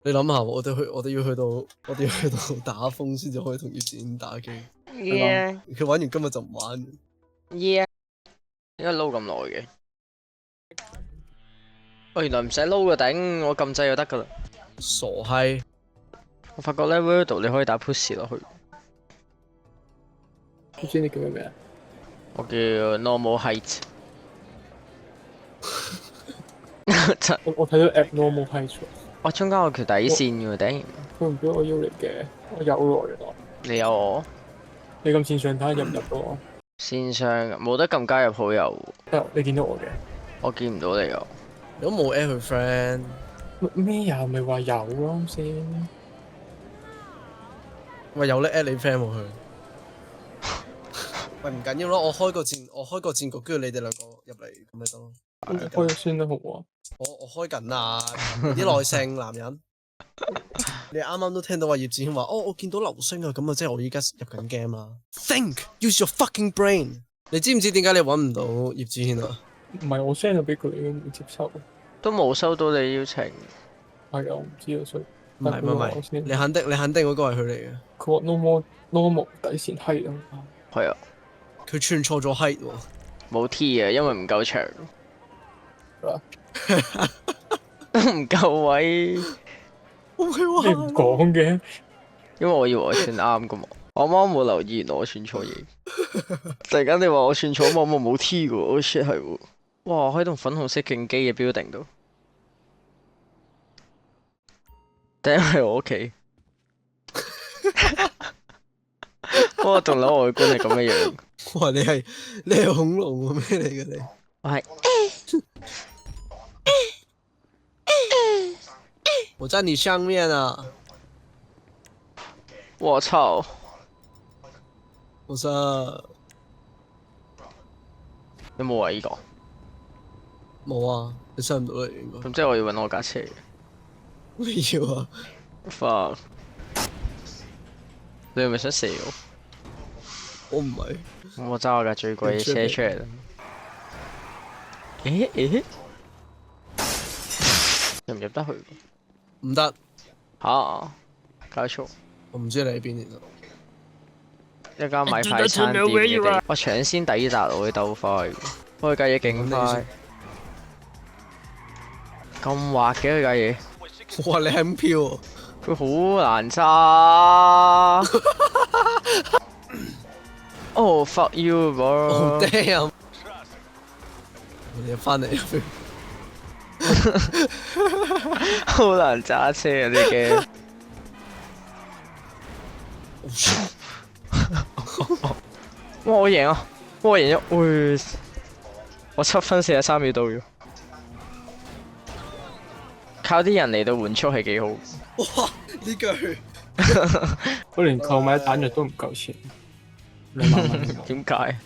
你諗下，我哋要去到打風先至可以同葉子軒打機。Yeah，佢玩完今日就唔玩。Yeah，點解撈咁耐嘅？哦，原來唔使撈嘅頂，我撳掣就得噶啦。傻閪！我發覺咧 Wordle 你可以打 push 落去。唔知你叫咩名？我叫 normal height。我睇到 abnormal height。我中間有條底線嘅頂。佢唔俾我邀你嘅，我有咯原來。你有我？你咁線上睇下入唔入到啊？線上冇得撳加入好友。你見到我嘅？我見唔到你㗎。如果冇 add 佢 friend，咩呀？咪話有咯先。喂有咧 add 你 friend 喎佢。喂唔緊要咯，我開個戰局，跟住你哋兩個入嚟咁咪得咯。開咗先都好啊。我開緊啊，啲耐性男人。你啱啱都聽到話葉子軒話，我見到流星啊，咁啊即係我依家入緊 game 啦。Think, use your fucking brain。你知唔知點解你揾唔到葉子軒啊？唔係我 send 咗俾佢，佢唔接收。都冇收到你邀請。係啊，我唔知啊，所以。唔係，你肯定嗰個係佢嚟嘅。佢話 normal 底線係啊。係啊。佢串錯咗 height 喎。冇 T 啊，因為唔夠長。都唔夠位。你唔講嘅。因為我以為我串啱噶嘛，我啱啱冇留意，原來我串錯嘢。突然間你話我串錯，我冇 T 噶喎，我 shit 係喎。哇！我喺棟粉紅色競機嘅 building 度，第一係我屋企。我棟樓外觀係咁嘅樣。哇！你係恐龍喎，咩嚟嘅你？我係。我在你上面啊！我操！我操！有冇位呢個？冇啊，你上唔到嚟應該。咁即係我要揾我架車嘅。你要啊 ？Fuck！你係咪想射我？我唔係。我揸我架最貴嘅車出嚟啦。入唔入得去？唔得。吓？搞錯。我唔知你喺邊其實。一間買快餐店嘅地，我搶先抵達，我會鬥快。我架嘢勁快。咁滑嘅佢架嘢。哇！你係咁飄喎。佢好難揸。Oh fuck you, bro！ Damn！ 你翻嚟入好難揸車啊！呢嘅。哇！我贏啊！我贏咗，我7分43秒到咗。靠啲人嚟到換速係幾好。哇！呢句我連購買彈藥都唔夠錢，2萬蚊。點解？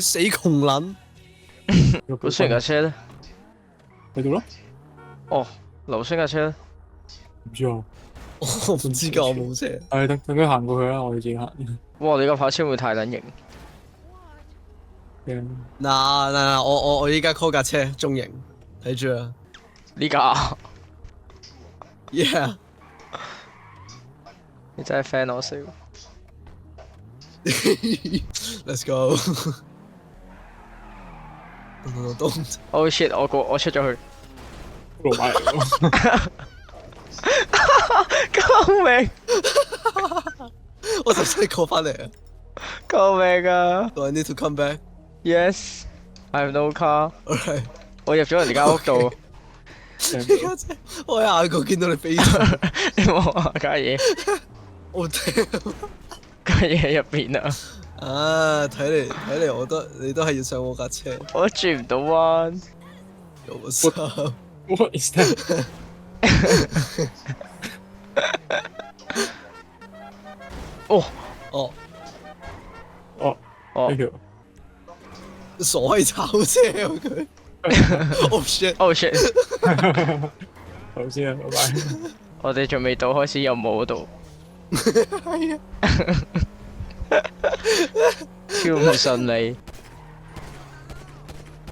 死窮撚！流星架車咧？喺度咯。哦，流星架車咧？唔知啊。我唔知㗎，我冇車。係等佢行過去啦，我哋自己行。哇！你架跑車會太撚型。嗱，我依家 call 架車中型，睇住啊！呢架。Yeah！ 你真係 fan 我笑。Let's go！ Don't！ Oh shit！我出咗去。老闆嚟喎。救命！我就使 call 翻嚟啊！救命啊 Do I need to come back? Yes, I have no car. Alright。我入咗人哋間屋度。我喺眼角見到你飛咗。你望下架嘢。我屌！架嘢喺入邊啊！啊，睇嚟，你都係要上我架車。我轉唔到彎。有冇錯 What is that？ 哦。呢條傻閪炒車喎佢。Oh shit！ Oh shit！ 頭先啊，老闆。我哋仲未到開始任務嗰度。係啊。超唔順利。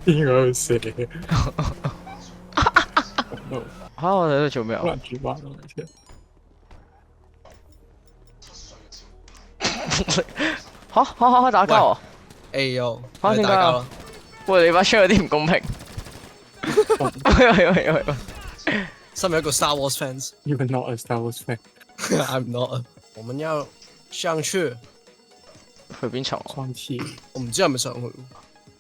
邊個喺度射？嚇！我哋喺度做咩啊？好難轉彎啊！嚇打交啊！哎呦，嚇點解啊打交啦！喂，你把槍有啲唔公平。喂，身為一個 Star Wars fans， You are not a Star Wars fan。 I'm not。我們要上去，去邊層啊？上次我唔知係咪上去，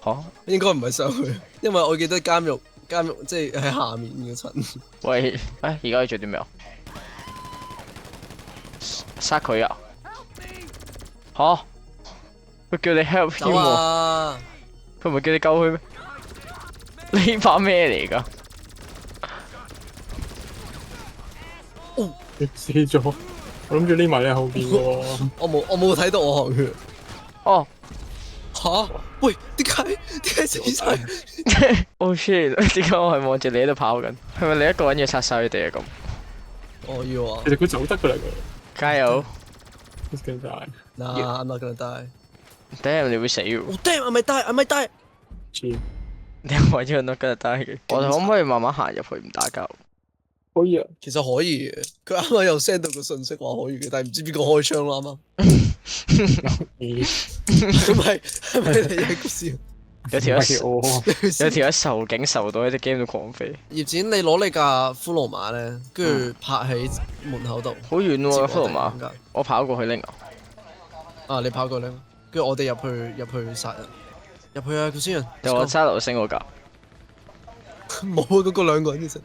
嚇？應該唔係上去，因為我記得監獄即係喺下面嘅層。喂，而家要做啲咩啊？殺佢啊！嚇？佢叫你 help 走添喎，啊！佢唔係叫你救佢咩？呢把咩嚟㗎？死咗，我諗住匿埋你後邊喎。我冇睇到我行血。哦吓？喂，點解死晒？ ，Oh shit！點解我係望住你喺度跑緊？係咪你一個人要殺晒佢哋啊？咁我要啊！其實佢走得㗎啦，加油！佢。He's gonna die。嗱，I'm not gonna die。 Damn！你會死喎！我 damn，I might die，I might die。知你話咗 not gonna die 嘅，我哋可唔可以慢慢行入去唔打交？可以啊。其實可以嘅，佢啱啱又 send 到個信息話可以嘅，但係唔知邊個開槍啦啱啱。咦？咁係咪你一個笑？有條友係我。有條友受警受到喺隻 game 度狂飛，葉展，你攞你架骷髏馬咧，跟住泊喺門口度。好遠喎！接我哋骷髏馬，點解我跑過去拎啊！啊！你跑過嚟，跟住我哋入去殺人，入去啊！佢先人。有我揸流星嗰架，冇啊！嗰個兩個人嘅啫。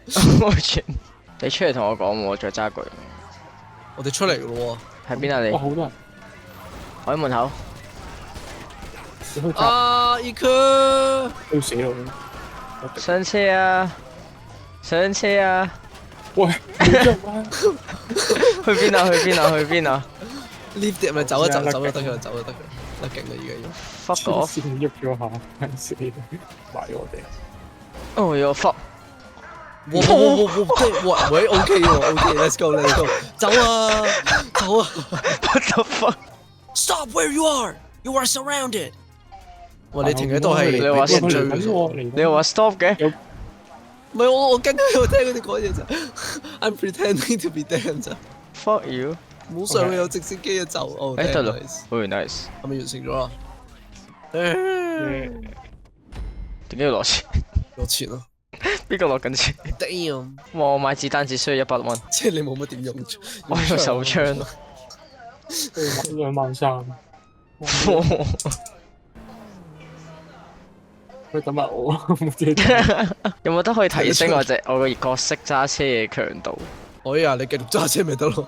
我全你出嚟同我講喎，我再揸過嚟。我哋出嚟嘅咯喺邊啊你？哇！好多人。我喺門口。你可以喎。炸，一顆。都死咯。上車啊！上車啊！喂，冇人啊！去邊啊？去邊啊？去邊啊 lift 碟咪走一走，好走就得㗎，走就得㗎，得勁啦已經。 ？Fuck 黐 off！線喐咗下，緊死埋我哋。哦喲 fuck！哇喂 OK 喎 OK，let's go，let's go，走啊走啊 What the fuck！ ！Stop where you are，you are surrounded。哇！你停喺度係你話俾人追緊嘅啫。喎，你又話 stop 嘅？唔係我跟喺度聽佢哋講嘢咋，I'm pretending to be them 咋。 Fuck you！冇上去有直升機嘅走。哦，誒得啦 nice，，very nice。係咪完成咗啊？點解要攞錢？攞錢啊邊個攞緊錢？ ！Damn，哇！我買子彈只需要100蚊，即係你冇乜點用。我有手槍啊！ 23000。佢等埋我，冇嘢。有冇得可以提升我個角色揸車嘅強度？可以啊，你繼續揸車咪得咯。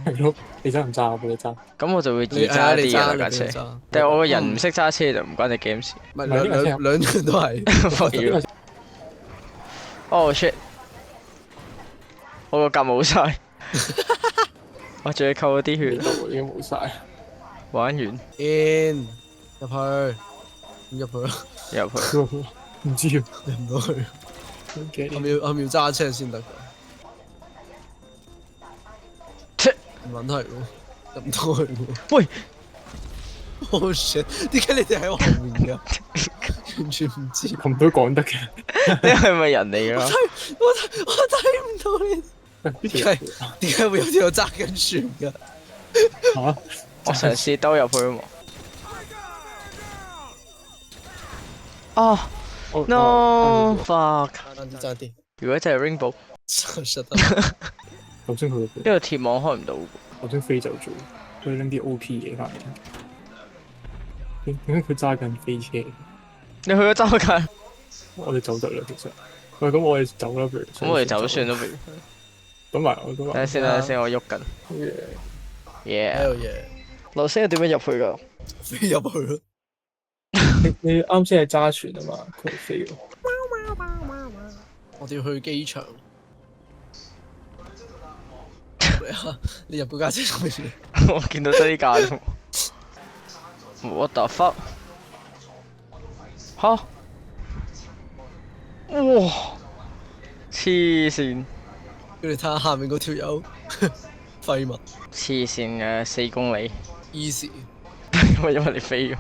係咯，你揸唔揸？我俾你揸。咁我就會易你揸你揸啲嘅架車。你揸。但係我個人唔識揸車就唔關你 game 事。唔係兩樣都係。 Fuck you！Oh shit！我個甲冇晒，我仲要扣咗啲血，已經冇晒。玩完 In 入去，入去啦，入去。唔知啊。入唔到去。幾係咪要揸車先得㗎？切唔撚係喎，入唔到去喎。喂！Oh shit！點解你哋喺我後面㗎？完全唔知。咁都講得嘅。你係咪人嚟㗎？我睇唔到你。點解會有條友揸緊船㗎？嚇！我嘗試兜入去啊嘛。啊！No fuck！爭啲。如果真係 Rainbow，實得。頭先佢呢個鐵網開唔到。頭先飛走咗，佢拎啲 OP 嘢翻嚟。點解佢揸緊飛車？你去咗周街？我哋走得啦，其實。喂，咁我哋走啦，不如。咁我哋走算啦，不如。等埋我，等埋。等陣先，等陣先，我喐緊。Yeah。 Hell yeah！流星係點樣入去㗎？飛入去咯。你啱先係揸船啊嘛，佢係飛喎。我哋要去機場。你入嗰架車做乜嘢？我見到得呢架啫。What the fuck？吓？哇！黐線！跟住睇下下面嗰條友廢物黐線嘅4公里， ，easy。因為你飛咗，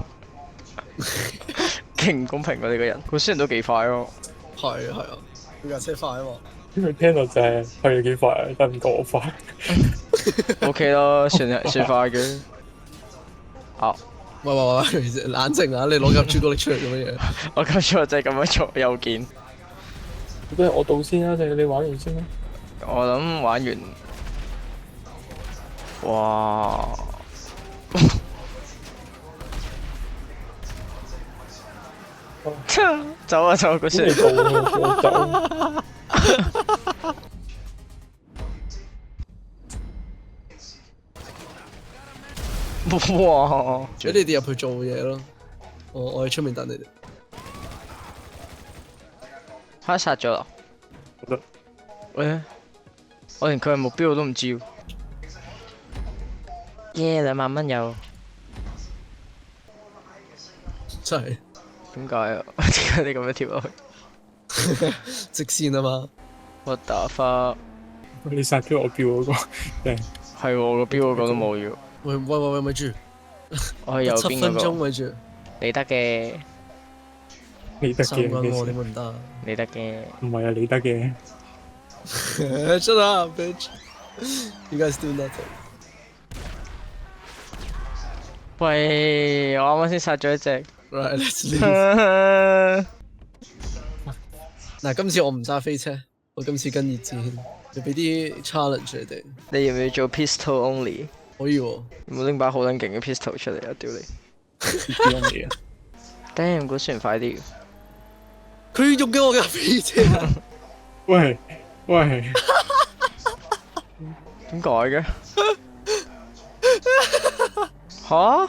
勁唔公平喎！你個人，佢雖然都幾快咯。係啊係啊，佢架車快啊嘛。因為聽到就係幾快啊，但唔夠我快。 OK 咯，算快嘅。哦，喂，冷靜啊！你攞嚿朱古力出嚟做乜嘢？我今次我就係咁樣做，右鍵。都係我導先啦，定係你玩完先啦？我諗玩完，哇！走啊走啊，嗰時先嚟做我走。哇！俾你哋入去做嘢咯。我喺出面等你哋。嚇殺咗啦！好得喂，我連佢係目標我都唔知喎。耶，2萬蚊有，真係點解啊？點解你咁樣跳落去直線啊嘛。 ？What the fuck？你殺咗我標嗰個，係係喎，我個標嗰個都冇要，喂，咪住，我去右7分鐘邊嗰個。咪住。你得嘅，你得3個人喎，嘅，點會唔得啊？你得嘅。唔係啊，你得嘅。 Shut up, bitch! You guys do nothing. 喂，我啱啱先殺咗一隻。 Right, let's leave. 嗱，今次我唔揸飛車，我今次跟熱戰，你俾啲 challenge 你哋。你要唔要做 pistol only？可以喎。有冇拎把好撚勁嘅 pistol 出嚟啊？屌你啲嘢啊！ ！Damn，嗰船快啲。佢用緊我架飛車。喂喂，點解嘅？吓？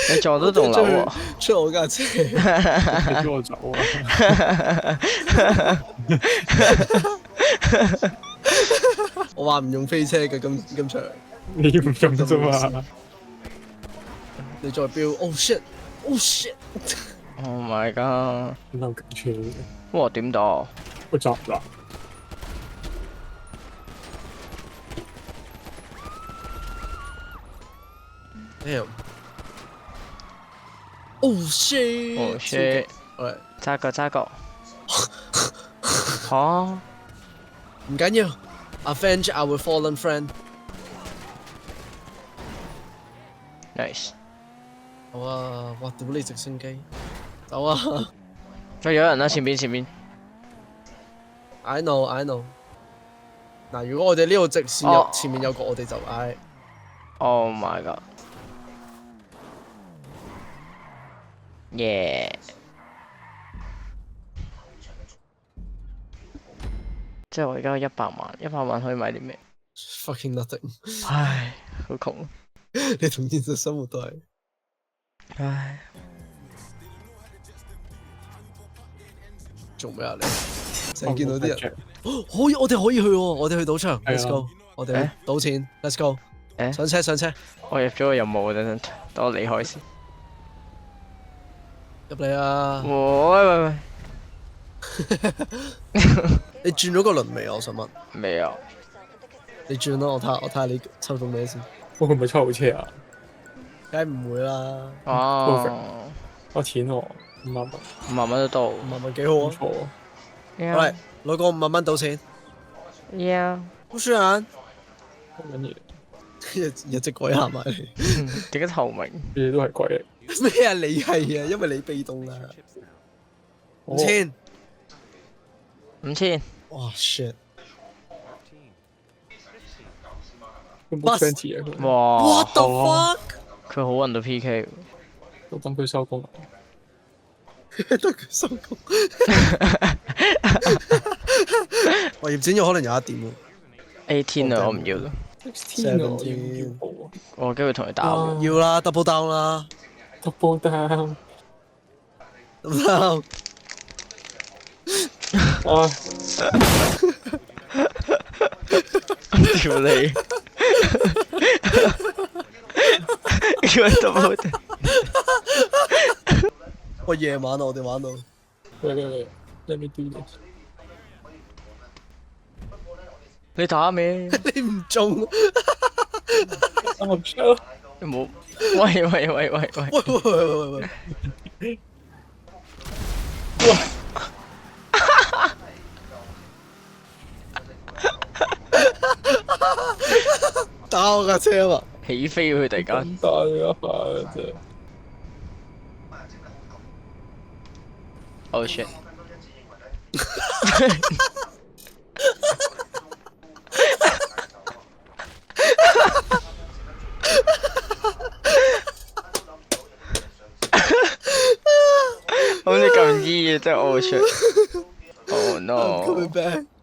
你撞到棟樓喎！出我架車。你俾我走啊！我話唔用飛車嘅今場。你要唔用啫嘛？你再飆 ，oh shit， oh shit。 Oh my god！嬲緊車，哇，點打？我閘啦！ Damn。Oh shit！ Oh shit！喂，揸個。吓唔緊要 ，avenge our fallen friend。 ？Nice！好啊，哇！屌你直升機，走啊有人啦，前邊。 ！I know。嗱，如果我哋呢度直線有前面有個，我哋就嗌。 Oh my god！耶！即係我而家有100萬，100萬可以買啲咩？ Fucking nothing。唉，好窮。你同現實生活都係。唉，做咩啊你？成日見到啲人。人可以，我哋可以去喎，我哋去賭場。係啊 Let's go。我哋去賭錢。Let's go。誒上車。我入咗個任務，等我離開先。入嚟啊！喂，你轉咗個輪未啊？我想問。未啊？你轉啦，我睇下你抽到咩先。我佢唔係抽好車啊！梗係唔會啦。哦，我錢喎，5萬蚊， 5萬蚊都到。 5萬蚊幾好啊！唔錯啊！好嚟，攞個5萬蚊賭錢。 Yeah。好輸人。好緊要，一隻鬼行埋嚟。點解透明？你哋都係鬼嚟。咩啊？你係啊，因為你被動啊。哦5000。 5000。哇 shit！佢冇 twenty 啊！佢哇 What the fuck？佢好運到 PK 喎。我等佢收工啊！得佢收工。哇！葉展有可能有一點喎。 18啊，我唔要啦， 16要唔要報啊我有機會同佢打喎。要啦，double down 啦？double down ，double down。啊！屌你！叫人double down。喂，夜晚啊，我哋玩到。嚟，let me do this。你打咩？你唔中。I'm sure。你冇。喂！喂！打我架車啊嘛！起飛佢突然間。咁大一下啫。Oh shit！咁你咁易嘅真係 oh shit！Oh I'm coming no！back.